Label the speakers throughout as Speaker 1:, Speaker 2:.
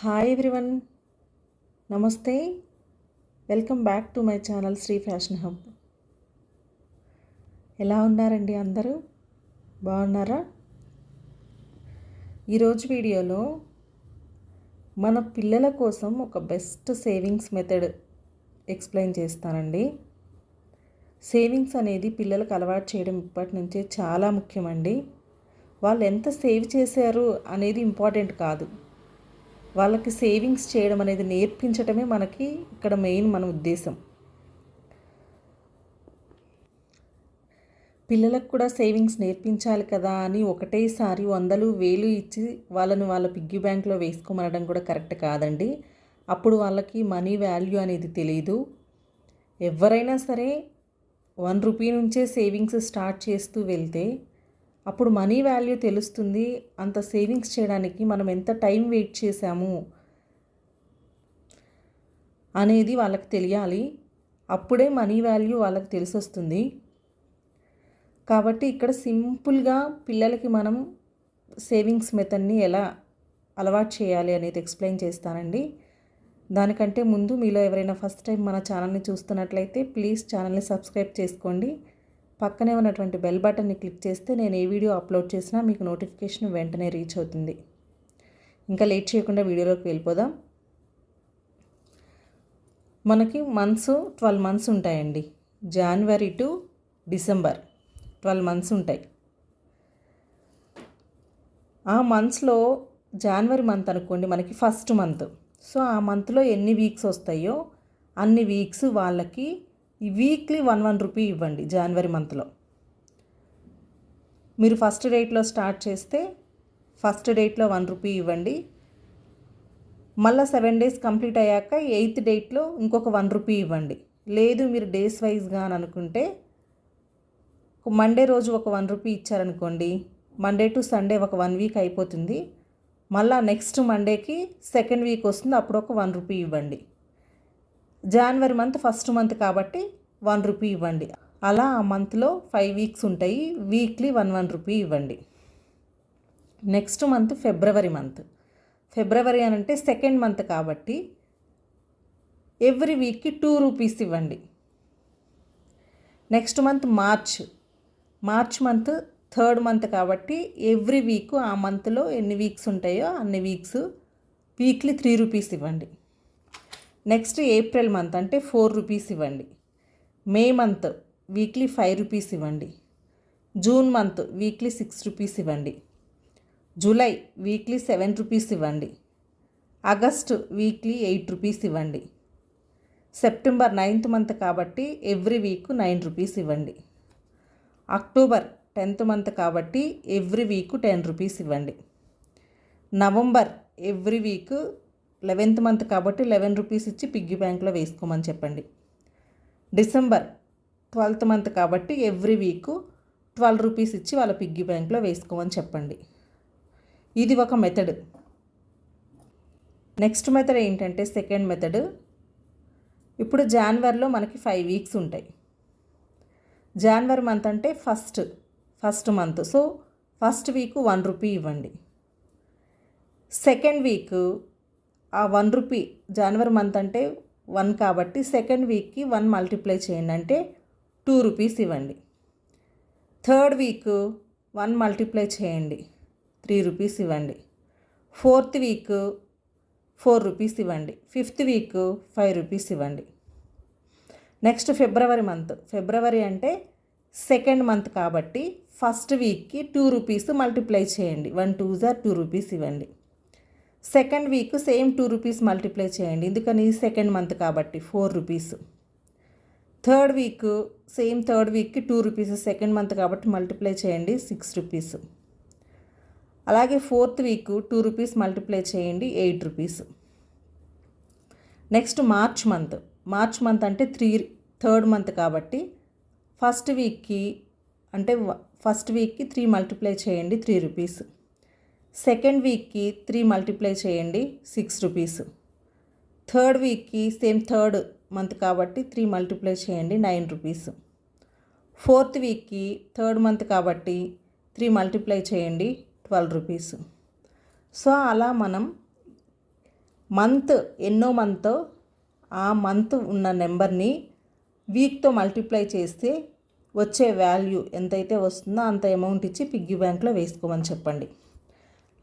Speaker 1: Hi everyone, నమస్తే. Welcome back to my channel Shri fashion hub. ఎలా ఉన్నారండి అందరూ? బాగున్నారా? ఈరోజు వీడియోలో మన పిల్లల కోసం ఒక బెస్ట్ సేవింగ్స్ మెథడ్ ఎక్స్ప్లెయిన్ చేస్తానండి. సేవింగ్స్ అనేది పిల్లలకు అలవాటు చేయడం ఇప్పటి నుంచే చాలా ముఖ్యమండి. వాళ్ళు ఎంత సేవ్ చేశారు అనేది ఇంపార్టెంట్ కాదు, వాళ్ళకి సేవింగ్స్ చేయడం అనేది నేర్పించడమే మనకి ఇక్కడ మెయిన్ మన ఉద్దేశం. పిల్లలకు కూడా సేవింగ్స్ నేర్పించాలి కదా అని ఒకటేసారి 100,000 ఇచ్చి వాళ్ళని వాళ్ళ పిగ్గీ బ్యాంక్లో వేసుకోమనడం కూడా కరెక్ట్ కాదండి. అప్పుడు వాళ్ళకి మనీ వాల్యూ అనేది తెలియదు. ఎవరైనా సరే 1 రూపీ నుంచే సేవింగ్స్ స్టార్ట్ చేస్తూ వెళ్తే అప్పుడు మనీ వాల్యూ తెలుస్తుంది. అంత సేవింగ్స్ చేయడానికి మనం ఎంత టైం వెయిట్ చేశాము అనేది వాళ్ళకి తెలియాలి. అప్పుడే మనీ వాల్యూ వాళ్ళకి తెలిసొస్తుంది. కాబట్టి ఇక్కడ సింపుల్గా పిల్లలకి మనం సేవింగ్స్ మెథడ్ని ఎలా అలవాటు చేయాలి అనేది ఎక్స్ప్లెయిన్ చేస్తానండి. దానికంటే ముందు మీలో ఎవరైనా ఫస్ట్ టైం మన ఛానల్ని చూస్తున్నట్లయితే ప్లీజ్ ఛానల్ని సబ్స్క్రైబ్ చేసుకోండి. పక్కనే ఉన్నటువంటి బెల్ బటన్ని క్లిక్ చేస్తే నేను ఏ వీడియో అప్లోడ్ చేసినా మీకు నోటిఫికేషన్ వెంటనే రీచ్ అవుతుంది. ఇంకా లేట్ చేయకుండా వీడియోలోకి వెళ్ళిపోదాం. మనకి 12 మంత్స్ ఉంటాయండి. జనవరి టు డిసెంబర్ 12 మంత్స్ ఉంటాయి. ఆ మంత్స్లో జనవరి మంత్ అనుకోండి మనకి ఫస్ట్ మంత్. సో ఆ మంత్లో ఎన్ని వీక్స్ వస్తాయో అన్ని వీక్స్ వాళ్ళకి ఈ వీక్లీ 1 రూపీ ఇవ్వండి. జనవరి మంత్లో మీరు ఫస్ట్ డేట్లో స్టార్ట్ చేస్తే ఫస్ట్ డేట్లో 1 రూపీ ఇవ్వండి. మళ్ళీ 7 డేస్ కంప్లీట్ అయ్యాక 8th డేట్లో ఇంకొక 1 రూపీ ఇవ్వండి. లేదు మీరు డేస్ వైజ్గా అని అనుకుంటే మండే రోజు ఒక 1 రూపీ ఇచ్చారనుకోండి, మండే టు సండే ఒక 1 వీక్ అయిపోతుంది. మళ్ళీ నెక్స్ట్ మండేకి సెకండ్ వీక్ వస్తుంది, అప్పుడు ఒక 1 రూపీ ఇవ్వండి. జనవరి మంత్ ఫస్ట్ మంత్ కాబట్టి 1 రూపీ ఇవ్వండి. అలా ఆ మంత్లో 5 వీక్స్ ఉంటాయి. వీక్లీ 1 రూపీ ఇవ్వండి. నెక్స్ట్ మంత్ ఫిబ్రవరి మంత్. ఫిబ్రవరి అని అంటే సెకండ్ మంత్ కాబట్టి ఎవ్రీ వీక్కి 2 రూపీస్ ఇవ్వండి. Next month March month third month కాబట్టి ఎవ్రీ వీక్ ఆ మంత్లో ఎన్ని వీక్స్ ఉంటాయో అన్ని వీక్స్ వీక్లీ 3 రూపీస్ ఇవ్వండి. నెక్స్ట్ ఏప్రిల్ మంత్ అంటే 4 రూపీస్ ఇవ్వండి. మే మంత్ వీక్లీ 5 రూపీస్ ఇవ్వండి. జూన్ మంత్ వీక్లీ 6 రూపీస్ ఇవ్వండి. జూలై వీక్లీ 7 రూపీస్ ఇవ్వండి. ఆగస్ట్ వీక్లీ 8 రూపీస్ ఇవ్వండి. సెప్టెంబర్ 9th మంత్ కాబట్టి ఎవ్రీ వీక్ 9 రూపీస్ ఇవ్వండి. అక్టోబర్ 10th మంత్ కాబట్టి ఎవ్రీ వీక్ 10 రూపీస్ ఇవ్వండి. November every week 11th month కాబట్టి 11 rupees ఇచ్చి పిగ్గీ బ్యాంక్లో వేసుకోమని చెప్పండి. డిసెంబర్ 12th మంత్ కాబట్టి ఎవ్రీ వీక్ 12 రూపీస్ ఇచ్చి వాళ్ళ పిగ్గీ బ్యాంక్లో వేసుకోమని చెప్పండి. ఇది ఒక మెథడ్. నెక్స్ట్ మెథడ్ ఏంటంటే సెకండ్ మెథడ్. ఇప్పుడు జనవరిలో మనకి 5 వీక్స్ ఉంటాయి. జనవరి మంత్ అంటే first month. So first week 1 rupee ఇవ్వండి. సెకండ్ వీక్ ఆ 1 రూపీ, జనవరి మంత్ అంటే 1 కాబట్టి సెకండ్ వీక్కి 1 మల్టిప్లై చేయండి అంటే 2 రూపీస్ ఇవ్వండి. థర్డ్ వీక్ 1 మల్టిప్లై చేయండి 3 రూపీస్ ఇవ్వండి. ఫోర్త్ వీక్ 4 రూపీస్ ఇవ్వండి. ఫిఫ్త్ వీక్ 5 రూపీస్ ఇవ్వండి. నెక్స్ట్ ఫిబ్రవరి అంటే సెకండ్ మంత్ కాబట్టి ఫస్ట్ వీక్కి 2 రూపీస్ మల్టిప్లై చేయండి. 1 2 2 రూపీస్ ఇవ్వండి. Second week same 2 rupees multiply చేయండి, ఎందుకని సెకండ్ మంత్ కాబట్టి 4 rupees. Third week same third వీక్కి 2 రూపీస్, సెకండ్ మంత్ కాబట్టి మల్టిప్లై చేయండి 6 రూపీస్. అలాగే ఫోర్త్ వీక్ 2 రూపీస్ మల్టిప్లై చేయండి 8 రూపీస్. నెక్స్ట్ మార్చ్ మంత్ అంటే థర్డ్ మంత్ కాబట్టి ఫస్ట్ వీక్కి 3 మల్టిప్లై చేయండి 3 రూపీస్. సెకండ్ వీక్కి 3 మల్టిప్లై చేయండి 6 రూపీస్. థర్డ్ వీక్కి సేమ్ థర్డ్ మంత్ కాబట్టి 3 మల్టిప్లై చేయండి 9 రూపీస్. ఫోర్త్ వీక్కి థర్డ్ మంత్ కాబట్టి 3 మల్టిప్లై చేయండి 12 రూపీస్. సో అలా మనం మంత్ ఎన్నో మంత్ ఆ మంత్ ఉన్న నెంబర్ని వీక్తో మల్టిప్లై చేస్తే వచ్చే వాల్యూ ఎంతైతే వస్తుందో అంత అమౌంట్ ఇచ్చి పిగ్గీ బ్యాంక్లో వేసుకోమని చెప్పండి.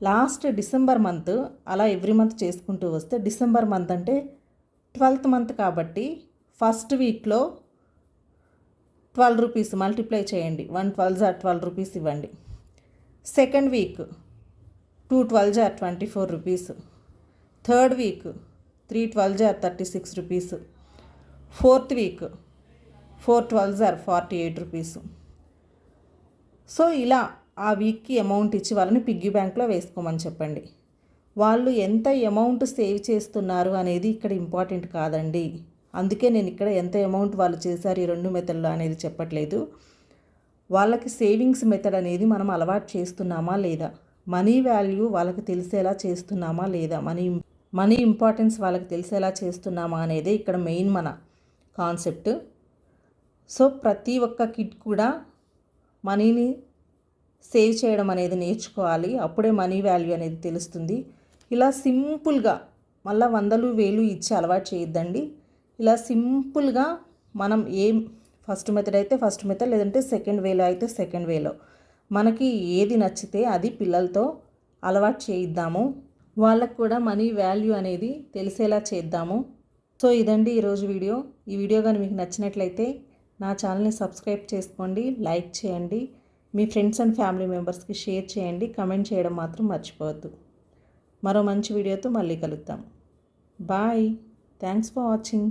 Speaker 1: లాస్ట్ డిసెంబర్ మంత్ అలా ఎవ్రీ మంత్ చేసుకుంటూ వస్తే డిసెంబర్ మంత్ అంటే 12th మంత్ కాబట్టి ఫస్ట్ వీక్లో 12 రూపీస్ మల్టిప్లై చేయండి. 1 12 12 రూపీస్ ఇవ్వండి. Second week 2 12 24 rupees. Third week 3 12 36 rupees. Fourth week 4 12 48 rupees. So ఇలా ఆ వీక్కి అమౌంట్ ఇచ్చి వాళ్ళని పిగ్గీ బ్యాంక్లో వేసుకోమని చెప్పండి. వాళ్ళు ఎంత అమౌంట్ సేవ్ చేస్తున్నారు అనేది ఇక్కడ ఇంపార్టెంట్ కాదండి. అందుకే నేను ఇక్కడ ఎంత అమౌంట్ వాళ్ళు చేశారు ఈ 2 మెథడ్లో అనేది చెప్పట్లేదు. వాళ్ళకి సేవింగ్స్ మెథడ్ అనేది మనం అలవాటు చేస్తున్నామా లేదా, మనీ వాల్యూ వాళ్ళకి తెలిసేలా చేస్తున్నామా లేదా, మనీ ఇంపార్టెన్స్ వాళ్ళకి తెలిసేలా చేస్తున్నామా అనేది ఇక్కడ మెయిన్ మన కాన్సెప్ట్. సో ప్రతి ఒక్క కిడ్ కూడా మనీని సేవ్ చేయడం అనేది నేర్చుకోవాలి. అప్పుడే మనీ వాల్యూ అనేది తెలుస్తుంది. ఇలా సింపుల్గా మళ్ళీ 100 1000 ఇచ్చి అలవాటు చేయొద్దండి. ఇలా సింపుల్గా మనం ఫస్ట్ మెథడ్ అయితే ఫస్ట్ మెథడ్, లేదంటే సెకండ్ వేలో అయితే సెకండ్ వేలో మనకి ఏది నచ్చితే అది పిల్లలతో అలవాటు చేయిద్దాము. వాళ్ళకు కూడా మనీ వాల్యూ అనేది తెలిసేలా చేద్దాము. సో ఇదండి ఈరోజు వీడియో. ఈ వీడియో కానీ మీకు నచ్చినట్లయితే నా ఛానల్ని సబ్స్క్రైబ్ చేసుకోండి, లైక్ చేయండి, మీ ఫ్రెండ్స్ అండ్ ఫ్యామిలీ మెంబర్స్కి షేర్ చేయండి, కమెంట్ చేయడం మాత్రం మర్చిపోవద్దు. మరో మంచి వీడియోతో మళ్ళీ కలుద్దాం. బాయ్. Thanks for watching.